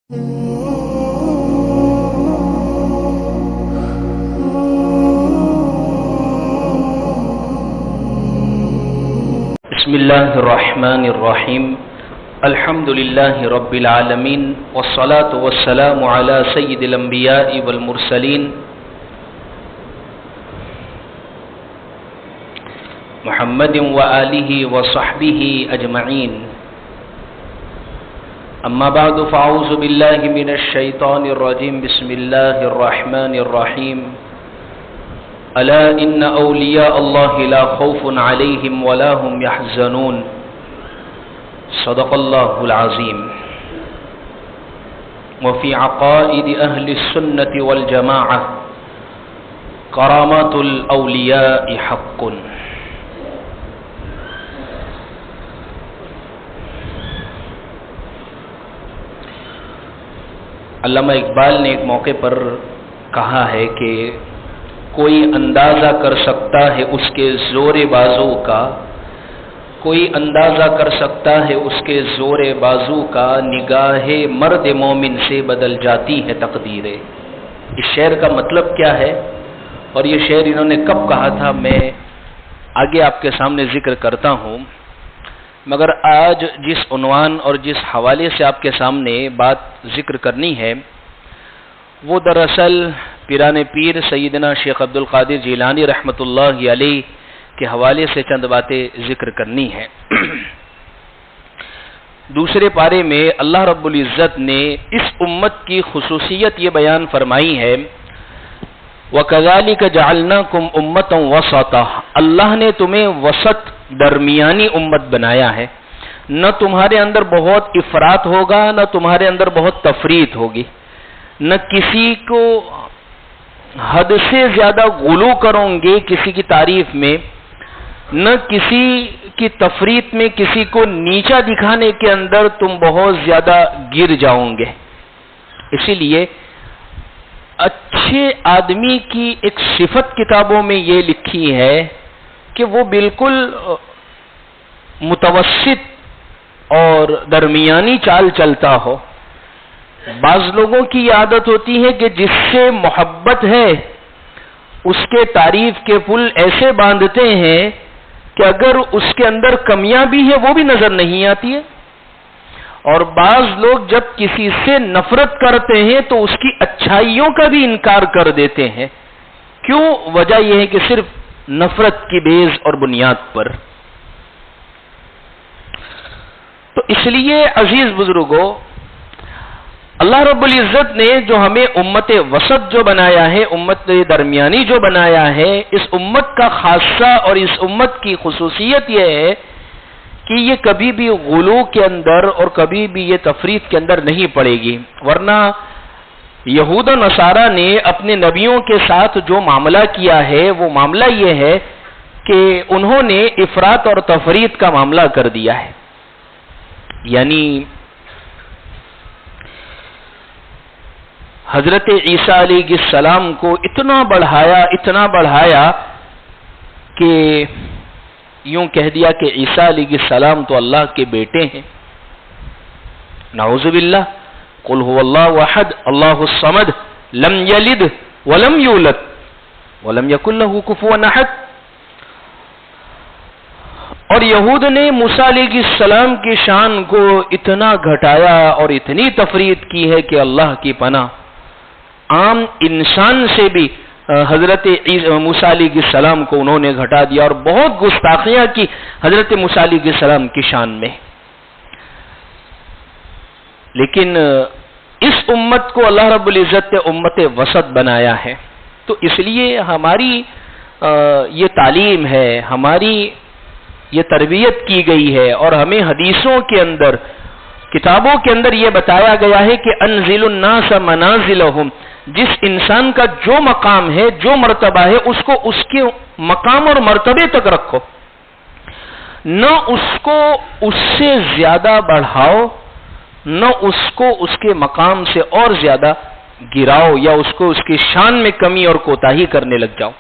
بسم الله الرحمن الرحيم الحمد لله رب العالمين والصلاة والسلام على سيد الأنبياء والمرسلين محمد وآله وصحبه أجمعين أما بعد فأعوذ بالله من الشيطان الرجيم بسم الله الرحمن الرحيم ألا إن أولياء الله لا خوف عليهم ولا هم يحزنون صدق الله العظيم. وفي عقائد أهل السنة والجماعة كرامات الأولياء حق. علامہ اقبال نے ایک موقع پر کہا ہے کہ کوئی اندازہ کر سکتا ہے اس کے زور بازو کا، کوئی اندازہ کر سکتا ہے اس کے زور بازو کا، نگاہ مرد مومن سے بدل جاتی ہے تقدیریں. اس شعر کا مطلب کیا ہے اور یہ شعر انہوں نے کب کہا تھا میں آگے آپ کے سامنے ذکر کرتا ہوں، مگر آج جس عنوان اور جس حوالے سے آپ کے سامنے بات ذکر کرنی ہے وہ دراصل پیران پیر سیدنا شیخ عبد القادر جیلانی رحمۃ اللہ علیہ کے حوالے سے چند باتیں ذکر کرنی ہے. دوسرے پارے میں اللہ رب العزت نے اس امت کی خصوصیت یہ بیان فرمائی ہے وَكَذَلِكَ جَعَلْنَاكُمْ أُمَّةً وَسَطًا، اللہ نے تمہیں وسط درمیانی امت بنایا ہے. نہ تمہارے اندر بہت افراط ہوگا، نہ تمہارے اندر بہت تفریط ہوگی، نہ کسی کو حد سے زیادہ غلو کرو گے کسی کی تعریف میں، نہ کسی کی تفریط میں کسی کو نیچا دکھانے کے اندر تم بہت زیادہ گر جاؤ گے. اسی لیے اچھے آدمی کی ایک صفت کتابوں میں یہ لکھی ہے کہ وہ بالکل متوسط اور درمیانی چال چلتا ہو. بعض لوگوں کی یہ عادت ہوتی ہے کہ جس سے محبت ہے اس کے تعریف کے پل ایسے باندھتے ہیں کہ اگر اس کے اندر کمیاں بھی ہیں وہ بھی نظر نہیں آتی ہے، اور بعض لوگ جب کسی سے نفرت کرتے ہیں تو اس کی اچھائیوں کا بھی انکار کر دیتے ہیں. کیوں؟ وجہ یہ ہے کہ صرف نفرت کی بیز اور بنیاد پر. تو اس لیے عزیز بزرگوں، اللہ رب العزت نے جو ہمیں امت وسط جو بنایا ہے، امت درمیانی جو بنایا ہے، اس امت کا خاصہ اور اس امت کی خصوصیت یہ ہے کہ یہ کبھی بھی غلو کے اندر اور کبھی بھی یہ تفریط کے اندر نہیں پڑے گی. ورنہ یہود و نصارہ نے اپنے نبیوں کے ساتھ جو معاملہ کیا ہے وہ معاملہ یہ ہے کہ انہوں نے افراط اور تفریط کا معاملہ کر دیا ہے. یعنی حضرت عیسیٰ علیہ السلام کو اتنا بڑھایا کہ یوں کہہ دیا کہ عیسیٰ علیہ السلام تو اللہ کے بیٹے ہیں. نعوذ باللہ. قل هو اللہ احد اللہ الصمد لم یلد ولم یولد ولم یکن له کفوا احد. اور یہود نے موسیٰ علیہ السلام کی شان کو اتنا گھٹایا اور اتنی تفریط کی ہے کہ اللہ کی پناہ، عام انسان سے بھی حضرت موسیٰ علیہ السلام کو انہوں نے گھٹا دیا اور بہت گستاخیاں کی حضرت موسیٰ علیہ السلام کی شان میں. لیکن اس امت کو اللہ رب العزت نے امت وسط بنایا ہے. تو اس لیے ہماری یہ تعلیم ہے، ہماری یہ تربیت کی گئی ہے، اور ہمیں حدیثوں کے اندر، کتابوں کے اندر یہ بتایا گیا ہے کہ انزل الناس منازلہم، جس انسان کا جو مقام ہے، جو مرتبہ ہے، اس کو اس کے مقام اور مرتبے تک رکھو، نہ اس کو اس سے زیادہ بڑھاؤ، نہ اس کو اس کے مقام سے اور زیادہ گراؤ یا اس کو اس کی شان میں کمی اور کوتاہی کرنے لگ جاؤ.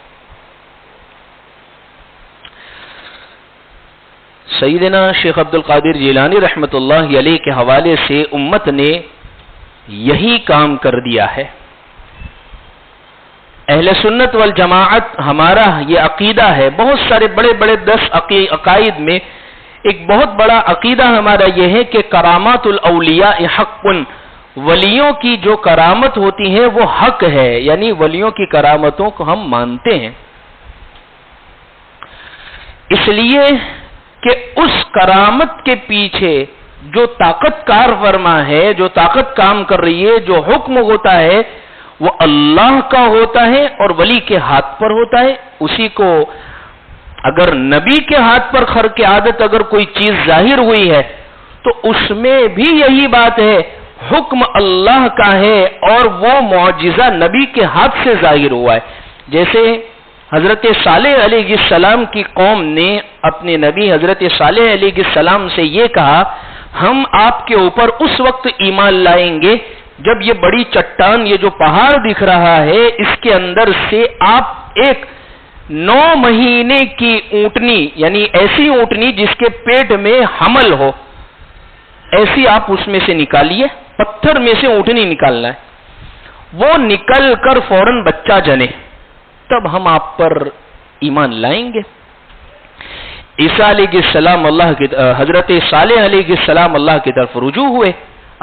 سیدنا شیخ عبد القادر جیلانی رحمۃ اللہ علیہ کے حوالے سے امت نے یہی کام کر دیا ہے۔ اہل سنت والجماعت ہمارا یہ عقیدہ ہے، بہت سارے بڑے بڑے 10 عقائد میں ایک بہت بڑا عقیدہ ہمارا یہ ہے کہ کرامات الاولیاء حق، ولیوں کی جو کرامت ہوتی ہے وہ حق ہے، یعنی ولیوں کی کرامتوں کو ہم مانتے ہیں، اس لیے کہ اس کرامت کے پیچھے جو طاقت کار فرما ہے، جو طاقت کام کر رہی ہے، جو حکم ہوتا ہے وہ اللہ کا ہوتا ہے اور ولی کے ہاتھ پر ہوتا ہے۔ اسی کو اگر نبی کے ہاتھ پر خرق عادت اگر کوئی چیز ظاہر ہوئی ہے تو اس میں بھی یہی بات ہے، حکم اللہ کا ہے اور وہ معجزہ نبی کے ہاتھ سے ظاہر ہوا ہے۔ جیسے حضرت صالح علیہ السلام کی قوم نے اپنے نبی حضرت صالح علیہ السلام سے یہ کہا، ہم آپ کے اوپر اس وقت ایمان لائیں گے جب یہ بڑی چٹان، یہ جو پہاڑ دکھ رہا ہے، اس کے اندر سے آپ ایک 9 مہینے کی اونٹنی، یعنی ایسی اونٹنی جس کے پیٹ میں حمل ہو، ایسی آپ اس میں سے نکالیے، پتھر میں سے اونٹنی نکالنا ہے، وہ نکل کر فوراً بچہ جنے، تب ہم آپ پر ایمان لائیں گے۔ عیسیٰ علیہ السلام حضرت صالح علیہ السلام اللہ کی طرف رجوع ہوئے،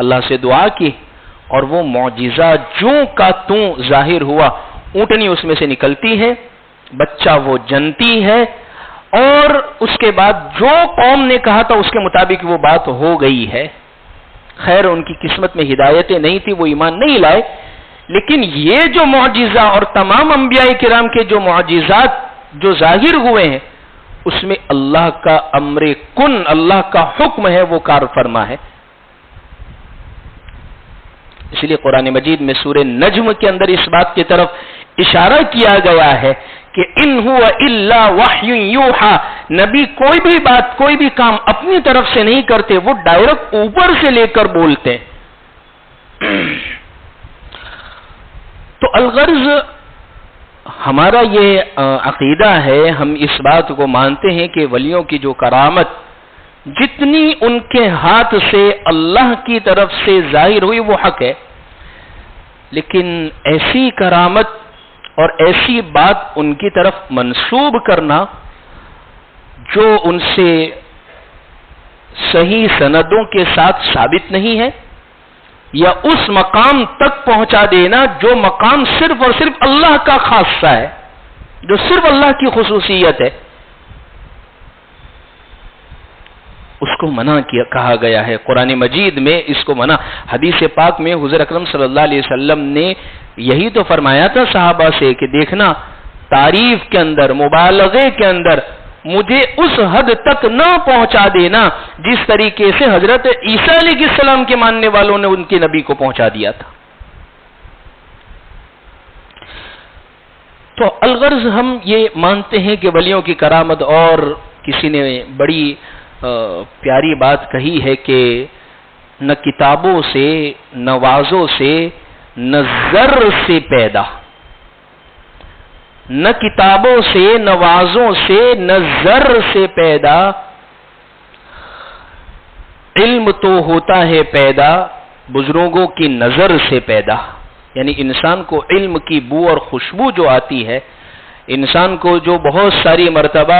اللہ سے دعا کی، اور وہ معجزہ جوں کا توں ظاہر ہوا، اونٹنی اس میں سے نکلتی ہے، بچہ وہ جنتی ہے، اور اس کے بعد جو قوم نے کہا تھا اس کے مطابق وہ بات ہو گئی ہے۔ خیر ان کی قسمت میں ہدایتیں نہیں تھی، وہ ایمان نہیں لائے، لیکن یہ جو معجزہ اور تمام انبیاء کرام کے جو معجزات جو ظاہر ہوئے ہیں اس میں اللہ کا امر کن، اللہ کا حکم ہے، وہ کار فرما ہے۔ اس لیے قرآن مجید میں سورہ نجم کے اندر اس بات کی طرف اشارہ کیا گیا ہے کہ ان هو الا وحی یوحى، نبی کوئی بھی بات، کوئی بھی کام اپنی طرف سے نہیں کرتے، وہ ڈائریکٹ اوپر سے لے کر بولتے ہیں۔ تو الغرض ہمارا یہ عقیدہ ہے، ہم اس بات کو مانتے ہیں کہ ولیوں کی جو کرامت جتنی ان کے ہاتھ سے اللہ کی طرف سے ظاہر ہوئی وہ حق ہے، لیکن ایسی کرامت اور ایسی بات ان کی طرف منسوب کرنا جو ان سے صحیح سندوں کے ساتھ ثابت نہیں ہے، یا اس مقام تک پہنچا دینا جو مقام صرف اور صرف اللہ کا خاصہ ہے، جو صرف اللہ کی خصوصیت ہے، اس کو منع کہا گیا ہے۔ قرآن مجید میں اس کو منع، حدیث پاک میں حضور اکرم صلی اللہ علیہ وسلم نے یہی تو فرمایا تھا صحابہ سے کہ دیکھنا تعریف کے اندر، مبالغے کے اندر مجھے اس حد تک نہ پہنچا دینا جس طریقے سے حضرت عیسیٰ علیہ السلام کے ماننے والوں نے ان کے نبی کو پہنچا دیا تھا۔ تو الغرض ہم یہ مانتے ہیں کہ ولیوں کی کرامت، اور کسی نے بڑی پیاری بات کہی ہے کہ نہ کتابوں سے، نہ وعظوں سے، نہ زر سے پیدا، نہ کتابوں سے، نہ وعظوں سے، نہ زر سے پیدا، علم تو ہوتا ہے پیدا بزرگوں کی نظر سے پیدا۔ یعنی انسان کو علم کی بو اور خوشبو جو آتی ہے، انسان کو جو بہت ساری مرتبہ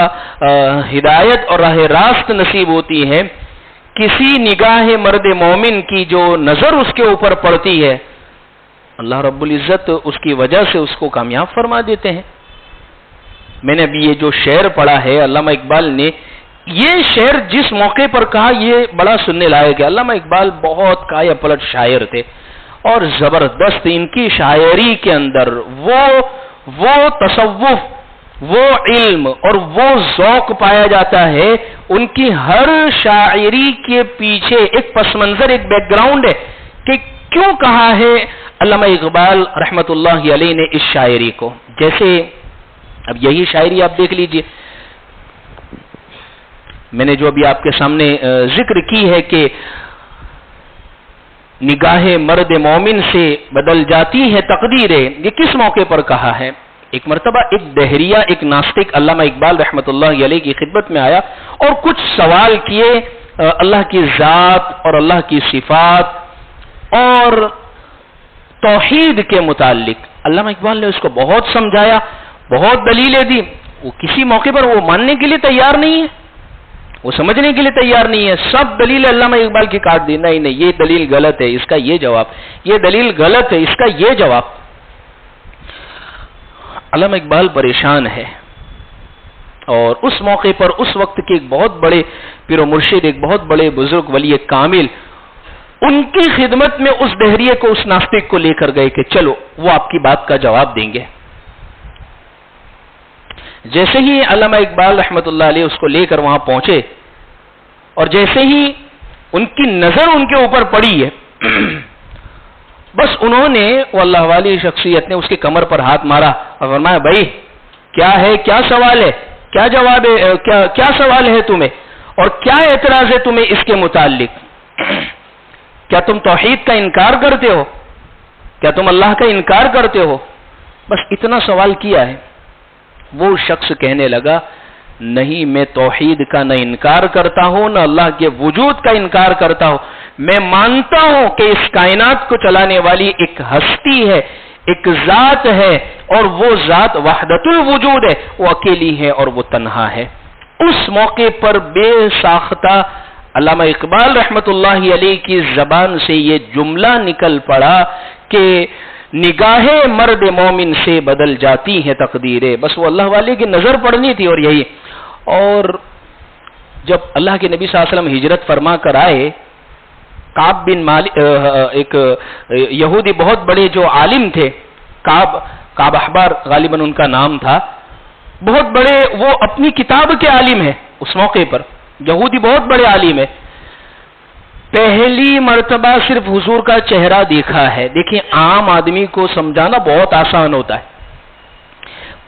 ہدایت اور راہ راست نصیب ہوتی ہے، کسی نگاہ مرد مومن کی جو نظر اس کے اوپر پڑتی ہے، اللہ رب العزت اس کی وجہ سے اس کو کامیاب فرما دیتے ہیں۔ میں نے ابھی یہ جو شعر پڑھا ہے علامہ اقبال نے، یہ شعر جس موقع پر کہا یہ بڑا سننے لائق ہے۔ علامہ اقبال بہت کایا پلٹ شاعر تھے اور زبردست ان کی شاعری کے اندر وہ تصوف، وہ علم اور وہ ذوق پایا جاتا ہے۔ ان کی ہر شاعری کے پیچھے ایک پس منظر، ایک بیک گراؤنڈ ہے کہ کیوں کہا ہے علامہ اقبال رحمت اللہ علیہ نے اس شاعری کو۔ جیسے اب یہی شاعری آپ دیکھ لیجئے، میں نے جو ابھی آپ کے سامنے ذکر کی ہے کہ نگاہ مرد مومن سے بدل جاتی ہے تقدیریں، یہ کس موقع پر کہا ہے؟ ایک مرتبہ ایک دہریہ، ایک ناستک علامہ اقبال رحمت اللہ علیہ کی خدمت میں آیا اور کچھ سوال کیے اللہ کی ذات اور اللہ کی صفات اور توحید کے متعلق علامہ اقبال نے اس کو بہت سمجھایا، بہت دلیلیں دی، وہ کسی موقع پر وہ ماننے کے لیے تیار نہیں ہے، وہ سمجھنے کے لیے تیار نہیں ہے، سب دلیل علامہ اقبال کی کاٹ دی، نہیں یہ دلیل غلط ہے، اس کا یہ جواب، یہ دلیل غلط ہے، اس کا یہ جواب۔ علامہ اقبال پریشان ہے، اور اس موقع پر اس وقت کے ایک بہت بڑے پیر و مرشد، ایک بہت بڑے بزرگ ولی کامل، ان کی خدمت میں اس دہریے کو، اس ناستک کو لے کر گئے کہ چلو وہ آپ کی بات کا جواب دیں گے۔ جیسے ہی علامہ اقبال رحمۃ اللہ علیہ اس کو لے کر وہاں پہنچے، اور جیسے ہی ان کی نظر ان کے اوپر پڑی ہے، بس انہوں نے، وہ اللہ والی شخصیت نے اس کی کمر پر ہاتھ مارا اور فرمایا بھائی کیا ہے، کیا سوال ہے، کیا جواب ہے، کیا سوال ہے تمہیں، اور کیا اعتراض ہے تمہیں اس کے متعلق؟ کیا تم توحید کا انکار کرتے ہو؟ کیا تم اللہ کا انکار کرتے ہو؟ بس اتنا سوال کیا ہے۔ وہ شخص کہنے لگا نہیں، میں توحید کا نہ انکار کرتا ہوں، نہ اللہ کے وجود کا انکار کرتا ہوں، میں مانتا ہوں کہ اس کائنات کو چلانے والی ایک ہستی ہے، ایک ذات ہے، اور وہ ذات وحدت الوجود ہے، وہ اکیلی ہے اور وہ تنہا ہے۔ اس موقع پر بے ساختہ علامہ اقبال رحمت اللہ علیہ کی زبان سے یہ جملہ نکل پڑا کہ نگاہ مرد مومن سے بدل جاتی ہیں تقدیریں، بس وہ اللہ والے کی نظر پڑنی تھی، اور یہی۔ اور جب اللہ کے نبی صلی اللہ علیہ وسلم ہجرت فرما کر آئے، کعب بن مالک، ایک یہودی بہت بڑے جو عالم تھے، کعب احبار غالباً ان کا نام تھا، بہت بڑے، وہ اپنی کتاب کے عالم ہیں اس موقع پر، یہودی بہت بڑے عالم ہے، پہلی مرتبہ صرف حضور کا چہرہ دیکھا ہے۔ دیکھیں عام آدمی کو سمجھانا بہت آسان ہوتا ہے،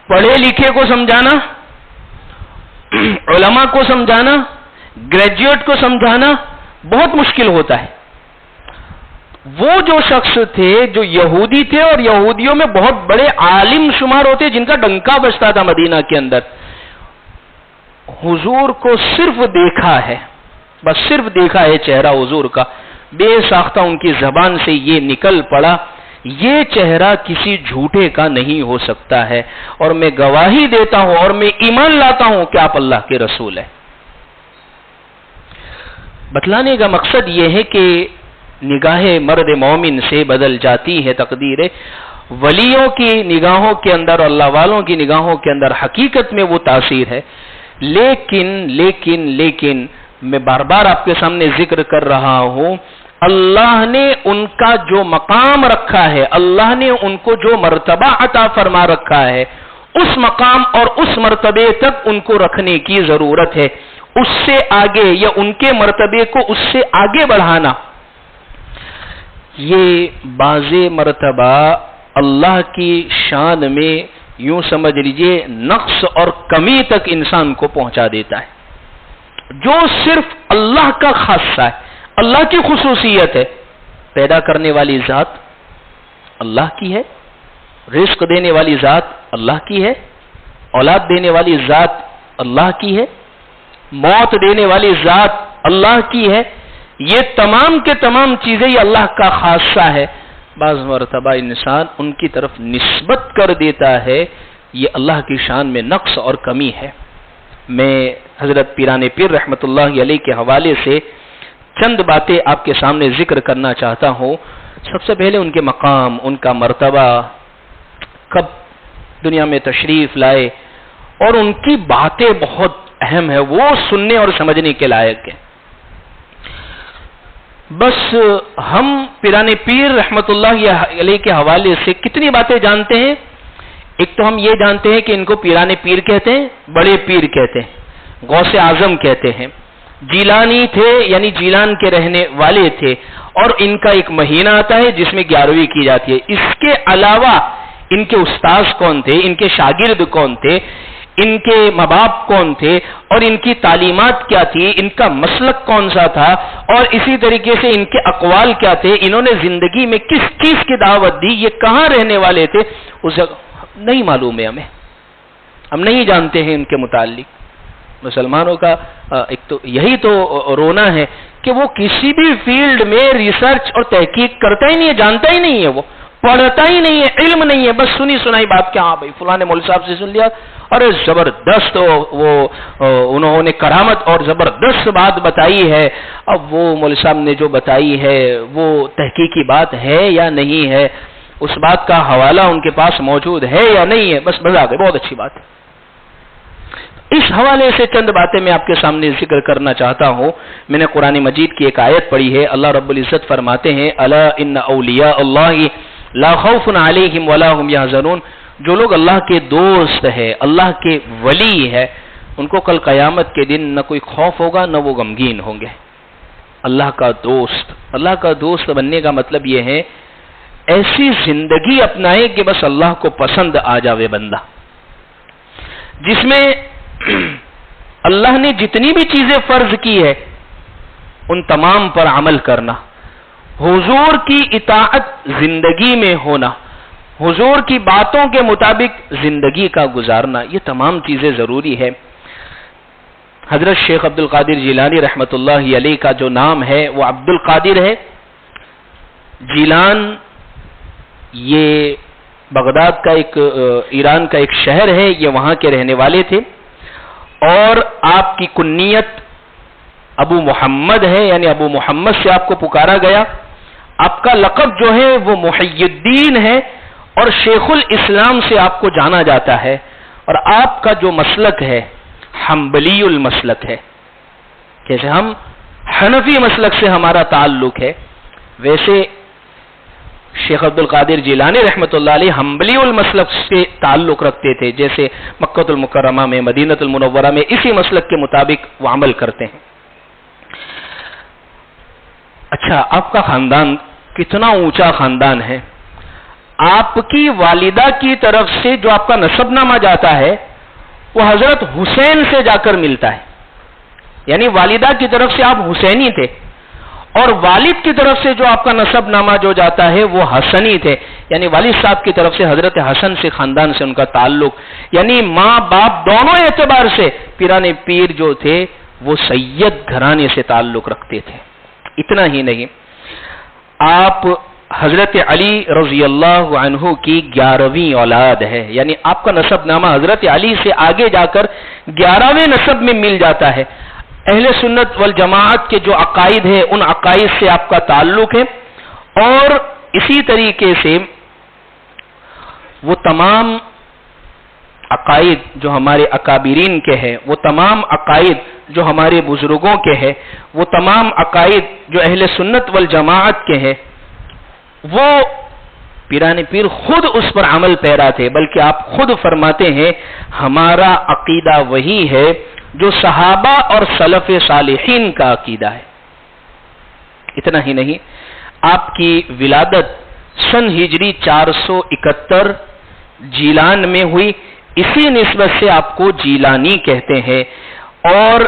پڑھے لکھے کو سمجھانا، علماء کو سمجھانا، گریجویٹ کو سمجھانا بہت مشکل ہوتا ہے۔ وہ جو شخص تھے جو یہودی تھے اور یہودیوں میں بہت بڑے عالم شمار ہوتے، جن کا ڈنکا بجتا تھا مدینہ کے اندر، حضور کو صرف دیکھا ہے، بس صرف دیکھا ہے چہرہ حضور کا، بے ساختہ ان کی زبان سے یہ نکل پڑا یہ چہرہ کسی جھوٹے کا نہیں ہو سکتا ہے، اور میں گواہی دیتا ہوں اور میں ایمان لاتا ہوں کہ آپ اللہ کے رسول ہیں۔ بتلانے کا مقصد یہ ہے کہ نگاہ مرد مومن سے بدل جاتی ہے تقدیریں، ولیوں کی نگاہوں کے اندر، اللہ والوں کی نگاہوں کے اندر حقیقت میں وہ تاثیر ہے، لیکن میں بار بار آپ کے سامنے ذکر کر رہا ہوں، اللہ نے ان کا جو مقام رکھا ہے، اللہ نے ان کو جو مرتبہ عطا فرما رکھا ہے، اس مقام اور اس مرتبے تک ان کو رکھنے کی ضرورت ہے۔ اس سے آگے یا ان کے مرتبے کو اس سے آگے بڑھانا، یہ بعض مرتبہ اللہ کی شان میں یوں سمجھ لیجئے نقص اور کمی تک انسان کو پہنچا دیتا ہے، جو صرف اللہ کا خاصہ ہے، اللہ کی خصوصیت ہے۔ پیدا کرنے والی ذات اللہ کی ہے، رزق دینے والی ذات اللہ کی ہے، اولاد دینے والی ذات اللہ کی ہے، موت دینے والی ذات اللہ کی ہے، یہ تمام کے تمام چیزیں یہ اللہ کا خاصہ ہے۔ بعض مرتبہ انسان ان کی طرف نسبت کر دیتا ہے، یہ اللہ کی شان میں نقص اور کمی ہے۔ میں حضرت پیران پیر رحمت اللہ علیہ کے حوالے سے چند باتیں آپ کے سامنے ذکر کرنا چاہتا ہوں۔ سب سے پہلے ان کے مقام، ان کا مرتبہ، کب دنیا میں تشریف لائے، اور ان کی باتیں بہت اہم ہے، وہ سننے اور سمجھنے کے لائق ہیں۔ بس ہم پیران پیر رحمت اللہ علیہ کے حوالے سے کتنی باتیں جانتے ہیں؟ ایک تو ہم یہ جانتے ہیں کہ ان کو پیران پیر کہتے ہیں، بڑے پیر کہتے ہیں، غوث اعظم کہتے ہیں، جیلانی تھے یعنی جیلان کے رہنے والے تھے، اور ان کا ایک مہینہ آتا ہے جس میں 11ویں کی جاتی ہے۔ اس کے علاوہ ان کے استاذ کون تھے، ان کے شاگرد کون تھے، ان کے ماں باپ کون تھے، اور ان کی تعلیمات کیا تھی، ان کا مسلک کون سا تھا، اور اسی طریقے سے ان کے اقوال کیا تھے، انہوں نے زندگی میں کس چیز کی دعوت دی، یہ کہاں رہنے والے تھے، اس نہیں معلوم ہے، ہم نہیں جانتے ہیں ان کے متعلق۔ مسلمانوں کا ایک تو یہی تو رونا ہے کہ وہ کسی بھی فیلڈ میں ریسرچ اور تحقیق کرتا ہی نہیں ہے، جانتا ہی نہیں ہے، وہ پڑھتا ہی نہیں ہے، علم نہیں ہے، بس سنی سنائی بات کہ ہاں بھائی فلاں نے مولوی صاحب سے سن لیا، ارے زبردست وہ انہوں نے کرامت اور زبردست بات بتائی ہے. اب وہ مولوی صاحب نے جو بتائی ہے وہ تحقیقی بات ہے یا نہیں ہے، اس بات کا حوالہ ان کے پاس موجود ہے یا نہیں ہے، بس بتا دے بہت اچھی بات ہے. اس حوالے سے چند باتیں میں آپ کے سامنے ذکر کرنا چاہتا ہوں. میں نے قرآن مجید کی ایک آیت پڑھی ہے. اللہ رب العزت فرماتے ہیں الا ان اولیاء اللہ لا خوف علیہم ولا هم یحزنون. جو لوگ اللہ کے دوست ہے، اللہ کے ولی ہے، ان کو کل قیامت کے دن نہ کوئی خوف ہوگا نہ وہ غمگین ہوں گے. اللہ کا دوست، اللہ کا دوست بننے کا مطلب یہ ہے ایسی زندگی اپنائے کہ بس اللہ کو پسند آ جاوے بندہ، جس میں اللہ نے جتنی بھی چیزیں فرض کی ہے ان تمام پر عمل کرنا، حضور کی اطاعت زندگی میں ہونا، حضور کی باتوں کے مطابق زندگی کا گزارنا، یہ تمام چیزیں ضروری ہے. حضرت شیخ عبد القادر جیلانی رحمۃ اللہ علیہ کا جو نام ہے وہ عبد القادر ہے. جیلان یہ بغداد کا ایران کا ایک شہر ہے، یہ وہاں کے رہنے والے تھے، اور آپ کی کنیت ابو محمد ہے، یعنی ابو محمد سے آپ کو پکارا گیا. آپ کا لقب جو ہے وہ محی الدین ہے، اور شیخ الاسلام سے آپ کو جانا جاتا ہے. اور آپ کا جو مسلک ہے حنبلی المسلک ہے. جیسے ہم حنفی مسلک سے ہمارا تعلق ہے، ویسے شیخ عبد القادر جیلانی رحمۃ اللہ علیہ حنبلی المسلک سے تعلق رکھتے تھے. جیسے مکہ المکرمہ میں، مدینہ المنورہ میں اسی مسلک کے مطابق وہ عمل کرتے ہیں. اچھا، آپ کا خاندان کتنا اونچا خاندان ہے. آپ کی والدہ کی طرف سے جو آپ کا نسب نامہ جاتا ہے وہ حضرت حسین سے جا کر ملتا ہے، یعنی والدہ کی طرف سے آپ حسینی تھے، اور والد کی طرف سے جو آپ کا نسب نامہ جو جاتا ہے وہ حسنی تھے، یعنی والد صاحب کی طرف سے حضرت حسن سے خاندان سے ان کا تعلق، یعنی ماں باپ دونوں اعتبار سے پیران پیر جو تھے وہ سید گھرانے سے تعلق رکھتے تھے. اتنا ہی نہیں، آپ حضرت علی رضی اللہ عنہ کی 11ویں اولاد ہے، یعنی آپ کا نسب نامہ حضرت علی سے آگے جا کر 11ویں نسب میں مل جاتا ہے. اہل سنت والجماعت کے جو عقائد ہیں ان عقائد سے آپ کا تعلق ہے، اور اسی طریقے سے وہ تمام عقائد جو ہمارے اکابرین کے ہیں، وہ تمام عقائد جو ہمارے بزرگوں کے ہیں، وہ تمام عقائد جو اہل سنت والجماعت کے ہیں، وہ پیران پیر خود اس پر عمل پیرا تھے. بلکہ آپ خود فرماتے ہیں ہمارا عقیدہ وہی ہے جو صحابہ اور سلف صالحین کا عقیدہ ہے. اتنا ہی نہیں، آپ کی ولادت سن ہجری 471 جیلان میں ہوئی. اسی نسبت سے آپ کو جیلانی کہتے ہیں، اور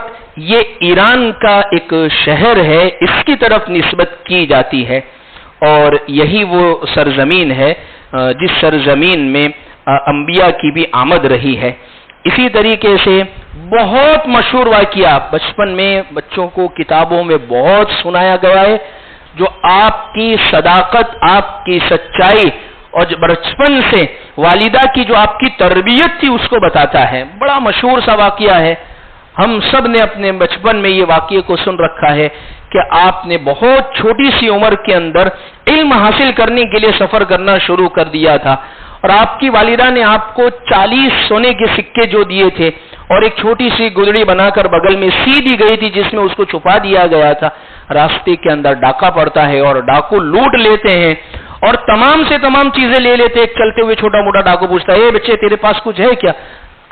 یہ ایران کا ایک شہر ہے، اس کی طرف نسبت کی جاتی ہے، اور یہی وہ سرزمین ہے جس سرزمین میں انبیاء کی بھی آمد رہی ہے. اسی طریقے سے بہت مشہور واقعہ بچپن میں بچوں کو کتابوں میں بہت سنایا گیا ہے، جو آپ کی صداقت، آپ کی سچائی اور بچپن سے والدہ کی جو آپ کی تربیت تھی اس کو بتاتا ہے. بڑا مشہور سا واقعہ ہے، ہم سب نے اپنے بچپن میں یہ واقعے کو سن رکھا ہے کہ آپ نے بہت چھوٹی سی عمر کے اندر علم حاصل کرنے کے لیے سفر کرنا شروع کر دیا تھا، اور آپ کی والدہ نے آپ کو 40 سونے کے سکے جو دیے تھے اور ایک چھوٹی سی گدڑی بنا کر بغل میں سی دی گئی تھی جس میں اس کو چھپا دیا گیا تھا. راستے کے اندر ڈاکہ پڑتا ہے اور ڈاکو لوٹ لیتے ہیں اور تمام سے تمام چیزیں لے لیتے. ایک چلتے ہوئے چھوٹا موٹا ڈاکو پوچھتا ہے، اے بچے تیرے پاس کچھ ہے کیا؟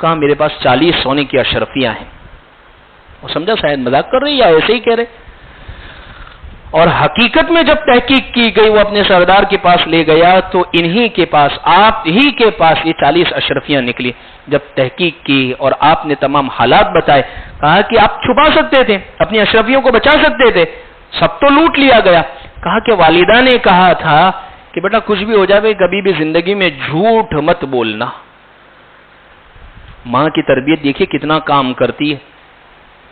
کہا میرے پاس 40 سونے کی اشرفیاں ہیں. وہ سمجھا شاید مذاق کر رہی یا ایسے ہی کہہ رہے. اور حقیقت میں جب تحقیق کی گئی، وہ اپنے سردار کے پاس لے گیا تو انہی کے پاس، آپ ہی کے پاس یہ 40 اشرفیاں نکلی. جب تحقیق کی اور آپ نے تمام حالات بتائے، کہا کہ آپ چھپا سکتے تھے، اپنی اشرفیوں کو بچا سکتے تھے، سب تو لوٹ لیا گیا. کہا کہ والدہ نے کہا تھا کہ بیٹا کچھ بھی ہو جائے کبھی بھی زندگی میں جھوٹ مت بولنا. ماں کی تربیت دیکھیے کتنا کام کرتی ہے.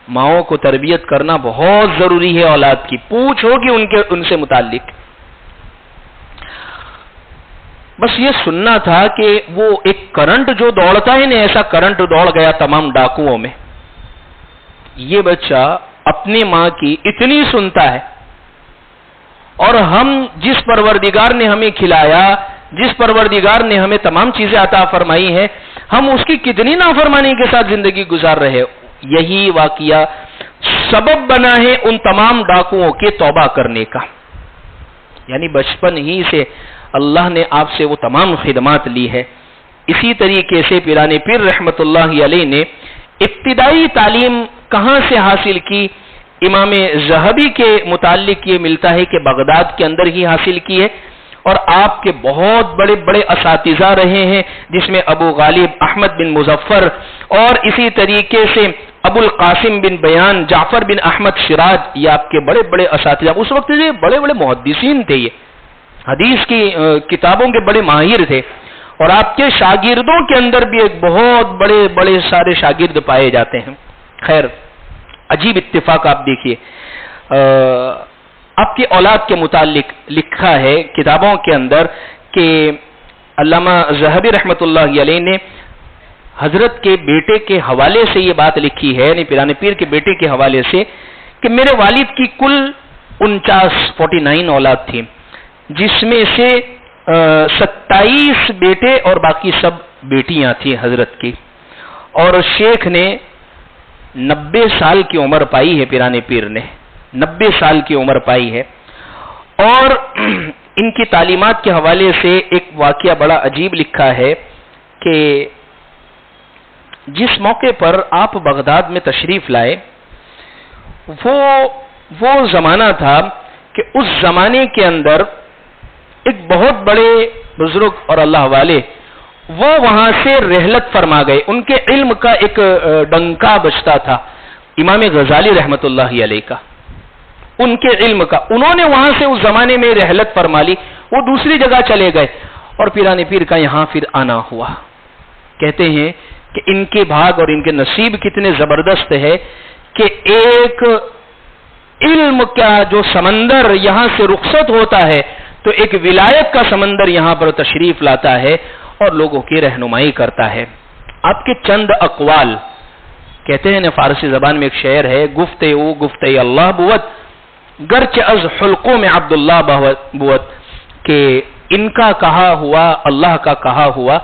ماؤں کو تربیت کرنا بہت ضروری ہے اولاد کی. پوچھ ہوگی ان سے متعلق. بس یہ سننا تھا کہ وہ ایک کرنٹ جو دوڑتا ہے نا، ایسا کرنٹ دوڑ گیا تمام ڈاکوؤں میں. یہ بچہ اپنی ماں کی اتنی سنتا ہے، اور ہم جس پروردگار نے ہمیں کھلایا، جس پروردگار نے ہمیں تمام چیزیں عطا فرمائی ہیں، ہم اس کی کتنی نافرمانی کے ساتھ زندگی گزار رہے. یہی واقعہ سبب بنا ہے ان تمام ڈاکوؤں کے توبہ کرنے کا. یعنی بچپن ہی سے اللہ نے آپ سے وہ تمام خدمات لی ہے. اسی طریقے سے پیران پیر رحمت اللہ علیہ نے ابتدائی تعلیم کہاں سے حاصل کی؟ امام ذہبی کے متعلق یہ ملتا ہے کہ بغداد کے اندر ہی حاصل کی ہے، اور آپ کے بہت بڑے بڑے اساتذہ رہے ہیں، جس میں ابو غالب احمد بن مظفر، اور اسی طریقے سے ابو القاسم بن بیان، جعفر بن احمد شراج، یہ آپ کے بڑے بڑے اساتذہ. اس وقت یہ بڑے بڑے محدثین تھے، یہ حدیث کی کتابوں کے بڑے ماہر تھے، اور آپ کے شاگردوں کے اندر بھی ایک بہت بڑے بڑے سارے شاگرد پائے جاتے ہیں. خیر، عجیب اتفاق آپ دیکھیے، آپ کی اولاد کے متعلق لکھا ہے کتابوں کے اندر کہ علامہ ذہبی رحمت اللہ علیہ نے حضرت کے بیٹے کے حوالے سے یہ بات لکھی ہے، یعنی پیران پیر کے بیٹے کے حوالے سے، کہ میرے والد کی کل 49 اولاد تھی، جس میں سے 27 بیٹے اور باقی سب بیٹیاں تھیں حضرت کی. اور شیخ نے 90 سال کی عمر پائی ہے، پیران پیر نے 90 سال کی عمر پائی ہے. اور ان کی تعلیمات کے حوالے سے ایک واقعہ بڑا عجیب لکھا ہے کہ جس موقع پر آپ بغداد میں تشریف لائے، وہ زمانہ تھا کہ اس زمانے کے اندر ایک بہت بڑے بزرگ اور اللہ والے وہ وہاں سے رحلت فرما گئے. ان کے علم کا ایک ڈنکا بجتا تھا، امام غزالی رحمت اللہ علیہ کا، ان کے علم کا. انہوں نے وہاں سے اس زمانے میں رحلت فرما لی، وہ دوسری جگہ چلے گئے، اور پیران پیر کا یہاں پھر آنا ہوا. کہتے ہیں کہ ان کے بھاگ اور ان کے نصیب کتنے زبردست ہے کہ ایک علم کا جو سمندر یہاں سے رخصت ہوتا ہے تو ایک ولایت کا سمندر یہاں پر تشریف لاتا ہے اور لوگوں کی رہنمائی کرتا ہے. آپ کے چند اقوال کہتے ہیں نا، فارسی زبان میں ایک شعر ہے، گفتے او گفتے اللہ بوت گرچہ از حلقوں میں عبداللہ بوت، کہ ان کا کہا ہوا اللہ کا کہا ہوا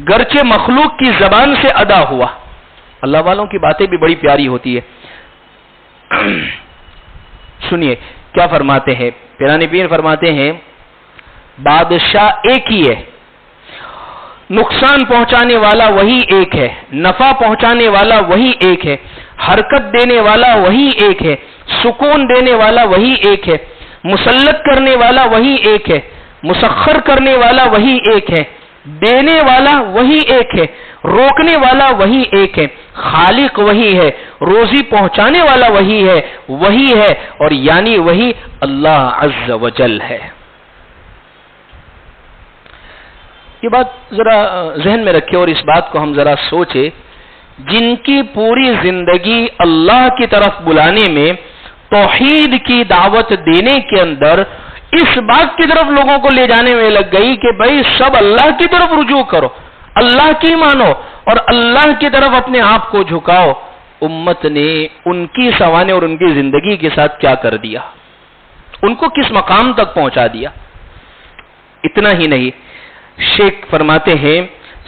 گرچہ مخلوق کی زبان سے ادا ہوا. اللہ والوں کی باتیں بھی بڑی پیاری ہوتی ہے. سنیے کیا فرماتے ہیں پیران پیر. فرماتے ہیں بادشاہ ایک ہی ہے، نقصان پہنچانے والا وہی ایک ہے، نفع پہنچانے والا وہی ایک ہے، حرکت دینے والا وہی ایک ہے، سکون دینے والا وہی ایک ہے، مسلط کرنے والا وہی ایک ہے، مسخر کرنے والا وہی ایک ہے، دینے والا وہی ایک ہے، روکنے والا وہی ایک ہے، خالق وہی ہے، روزی پہنچانے والا وہی ہے، اور یعنی وہی اللہ عز و جل ہے. یہ بات ذرا ذہن میں رکھے اور اس بات کو ہم ذرا سوچے، جن کی پوری زندگی اللہ کی طرف بلانے میں، توحید کی دعوت دینے کے اندر اس بات کی طرف لوگوں کو لے جانے میں لگ گئی کہ بھائی سب اللہ کی طرف رجوع کرو، اللہ کی مانو اور اللہ کی طرف اپنے آپ کو جھکاؤ. امت نے ان کی سوانے اور ان کی زندگی کے ساتھ کیا کر دیا، ان کو کس مقام تک پہنچا دیا. اتنا ہی نہیں، شیخ فرماتے ہیں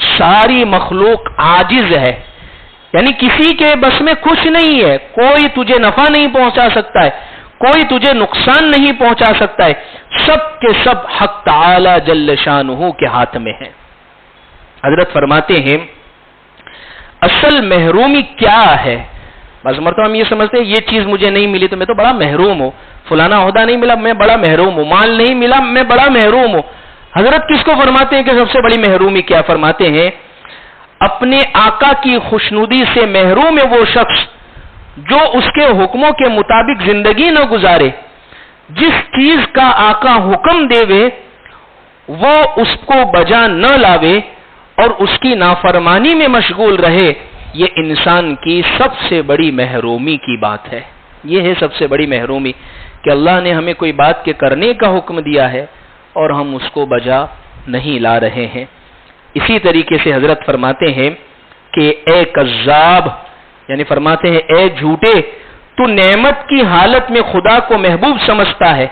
ساری مخلوق عاجز ہے، یعنی کسی کے بس میں کچھ نہیں ہے، کوئی تجھے نفع نہیں پہنچا سکتا ہے، کوئی تجھے نقصان نہیں پہنچا سکتا ہے، سب کے سب حق تعالی جل شانہ کے ہاتھ میں ہے. حضرت فرماتے ہیں اصل محرومی کیا ہے؟ بعض مرتبہ ہم یہ سمجھتے ہیں یہ چیز مجھے نہیں ملی تو میں تو بڑا محروم ہوں، فلانا عہدہ نہیں ملا میں بڑا محروم ہوں، مال نہیں ملا میں بڑا محروم ہوں. حضرت کس کو فرماتے ہیں کہ سب سے بڑی محرومی کیا؟ فرماتے ہیں اپنے آقا کی خوشنودی سے محروم ہے وہ شخص جو اس کے حکموں کے مطابق زندگی نہ گزارے، جس چیز کا آقا حکم دے وہ اس کو بجا نہ لاوے اور اس کی نافرمانی میں مشغول رہے. یہ انسان کی سب سے بڑی محرومی کی بات ہے. یہ ہے سب سے بڑی محرومی کہ اللہ نے ہمیں کوئی بات کے کرنے کا حکم دیا ہے اور ہم اس کو بجا نہیں لا رہے ہیں۔ اسی طریقے سے حضرت فرماتے ہیں کہ اے کذاب، یعنی فرماتے ہیں اے جھوٹے، تو نعمت کی حالت میں خدا کو محبوب سمجھتا ہے،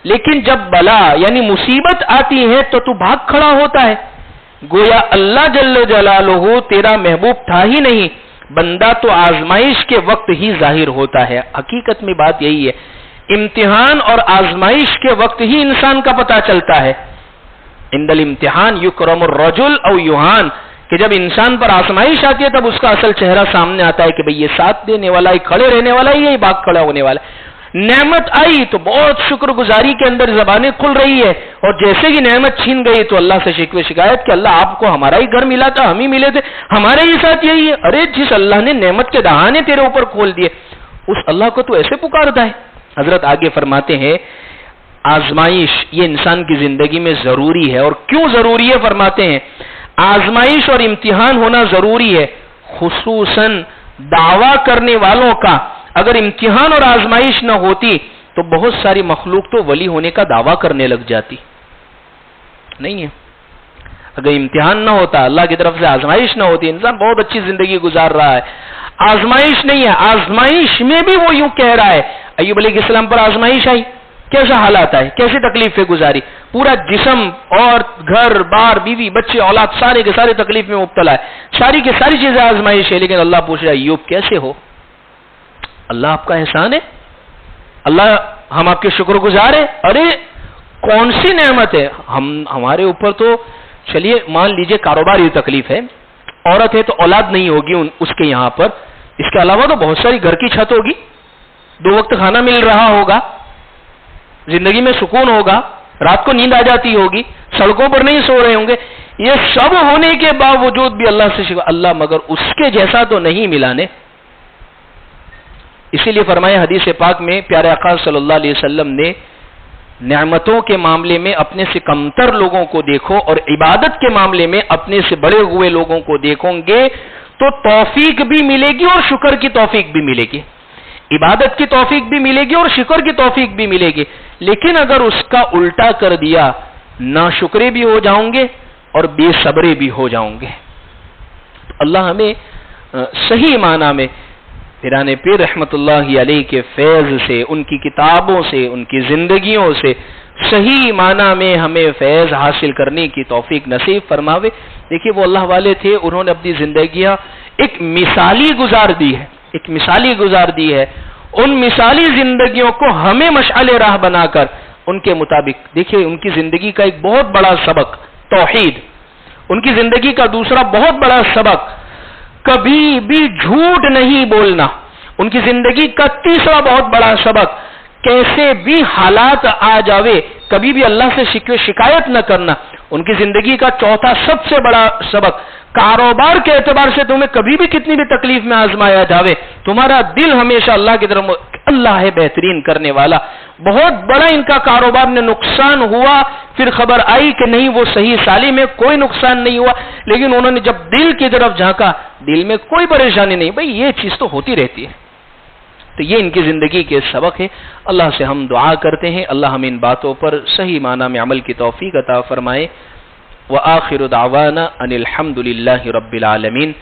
لیکن جب بلا یعنی مصیبت آتی ہے تو بھاگ کھڑا ہوتا ہے۔ گویا اللہ جل جلالہ تیرا محبوب تھا ہی نہیں، بندہ تو آزمائش کے وقت ہی ظاہر ہوتا ہے۔ حقیقت میں بات یہی ہے، امتحان اور آزمائش کے وقت ہی انسان کا پتہ چلتا ہے۔ عند الامتحان یکرم الرجل او یہان، کہ جب انسان پر آزمائش آتی ہے تب اس کا اصل چہرہ سامنے آتا ہے کہ بھئی یہ ساتھ دینے والا ہی، کھڑے رہنے والا ہی، یہ باغ کھڑا ہونے والا ہے۔ نعمت آئی تو بہت شکر گزاری کے اندر زبانیں کھل رہی ہے، اور جیسے ہی نعمت چھین گئی تو اللہ سے شکوے شکایت کہ اللہ آپ کو ہمارا ہی گھر ملا تھا، ہم ہی ملے تھے، ہمارے ہی ساتھ یہی ہے۔ ارے جس اللہ نے نعمت کے دہانے تیرے اوپر کھول دیے، اس اللہ کو تو ایسے پکارتا ہے۔ حضرت آگے فرماتے ہیں آزمائش یہ انسان کی زندگی میں ضروری ہے، اور کیوں ضروری ہے فرماتے ہیں آزمائش اور امتحان ہونا ضروری ہے، خصوصاً دعویٰ کرنے والوں کا۔ اگر امتحان اور آزمائش نہ ہوتی تو بہت ساری مخلوق تو ولی ہونے کا دعویٰ کرنے لگ جاتی، نہیں ہے؟ اگر امتحان نہ ہوتا، اللہ کی طرف سے آزمائش نہ ہوتی، انسان بہت اچھی زندگی گزار رہا ہے۔ آزمائش نہیں ہے، آزمائش میں بھی وہ یوں کہہ رہا ہے۔ ایوب علیہ السلام پر آزمائش آئی، کیسا حالات آئے، کیسی تکلیفیں گزاری، پورا جسم اور گھر بار بیوی بچے اولاد سارے کے سارے تکلیف میں مبتلا ہے، ساری کی ساری چیزیں آزمائش ہے، لیکن اللہ پوچھ رہا ہے ایوب کیسے ہو؟ اللہ آپ کا احسان ہے، اللہ ہم آپ کے شکر گزار ہیں۔ ارے کون سی نعمت ہے ہمارے اوپر؟ تو چلیے مان لیجئے کاروباری تکلیف ہے، عورت ہے تو اولاد نہیں ہوگی اس کے یہاں پر، اس کے علاوہ تو بہت ساری گھر کی چھت ہوگی، 2 وقت کھانا مل رہا ہوگا، زندگی میں سکون ہوگا، رات کو نیند آ جاتی ہوگی، سڑکوں پر نہیں سو رہے ہوں گے، یہ سب ہونے کے باوجود بھی اللہ سے شکر، اللہ مگر اس کے جیسا تو نہیں ملا نے۔ اسی لیے فرمایا حدیث پاک میں پیارے آقا صلی اللہ علیہ وسلم نے نعمتوں کے معاملے میں اپنے سے کمتر لوگوں کو دیکھو، اور عبادت کے معاملے میں اپنے سے بڑے ہوئے لوگوں کو دیکھو گے تو توفیق بھی ملے گی اور شکر کی توفیق بھی ملے گی، عبادت کی توفیق بھی ملے گی اور شکر کی توفیق بھی ملے گی۔ لیکن اگر اس کا الٹا کر دیا، ناشکرے بھی ہو جاؤں گے اور بے صبرے بھی ہو جاؤں گے۔ اللہ ہمیں صحیح معنی میں پیرانے پیر رحمت اللہ علیہ کے فیض سے، ان کی کتابوں سے، ان کی زندگیوں سے صحیح معنی میں ہمیں فیض حاصل کرنے کی توفیق نصیب فرماوے۔ دیکھیے وہ اللہ والے تھے، انہوں نے اپنی زندگیاں ایک مثالی گزار دی ہے، ایک مثالی گزار دی ہے۔ ان مثالی زندگیوں کو ہمیں مشعل راہ بنا کر ان کے مطابق دیکھیے، ان کی زندگی کا ایک بہت بڑا سبق توحید، ان کی زندگی کا دوسرا بہت بڑا سبق کبھی بھی جھوٹ نہیں بولنا، ان کی زندگی کا تیسرا بہت بڑا سبق کیسے بھی حالات آ جاوے کبھی بھی اللہ سے شکایت نہ کرنا، ان کی زندگی کا چوتھا سب سے بڑا سبق کاروبار کے اعتبار سے تمہیں کبھی بھی کتنی بھی تکلیف میں آزمایا جاوے تمہارا دل ہمیشہ اللہ کی طرف، اللہ ہے بہترین کرنے والا۔ بہت بڑا ان کا کاروبار میں نقصان ہوا، پھر خبر آئی کہ نہیں وہ صحیح سالم ہے، کوئی نقصان نہیں ہوا، لیکن انہوں نے جب دل کی طرف جھانکا دل میں کوئی پریشانی نہیں، بھئی یہ چیز تو ہوتی رہتی ہے۔ تو یہ ان کی زندگی کے سبق ہے۔ اللہ سے ہم دعا کرتے ہیں اللہ ہمیں ان باتوں پر صحیح معنی میں عمل کی توفیق عطا فرمائے۔ وآخر دعوانا ان الحمد للہ رب العالمین۔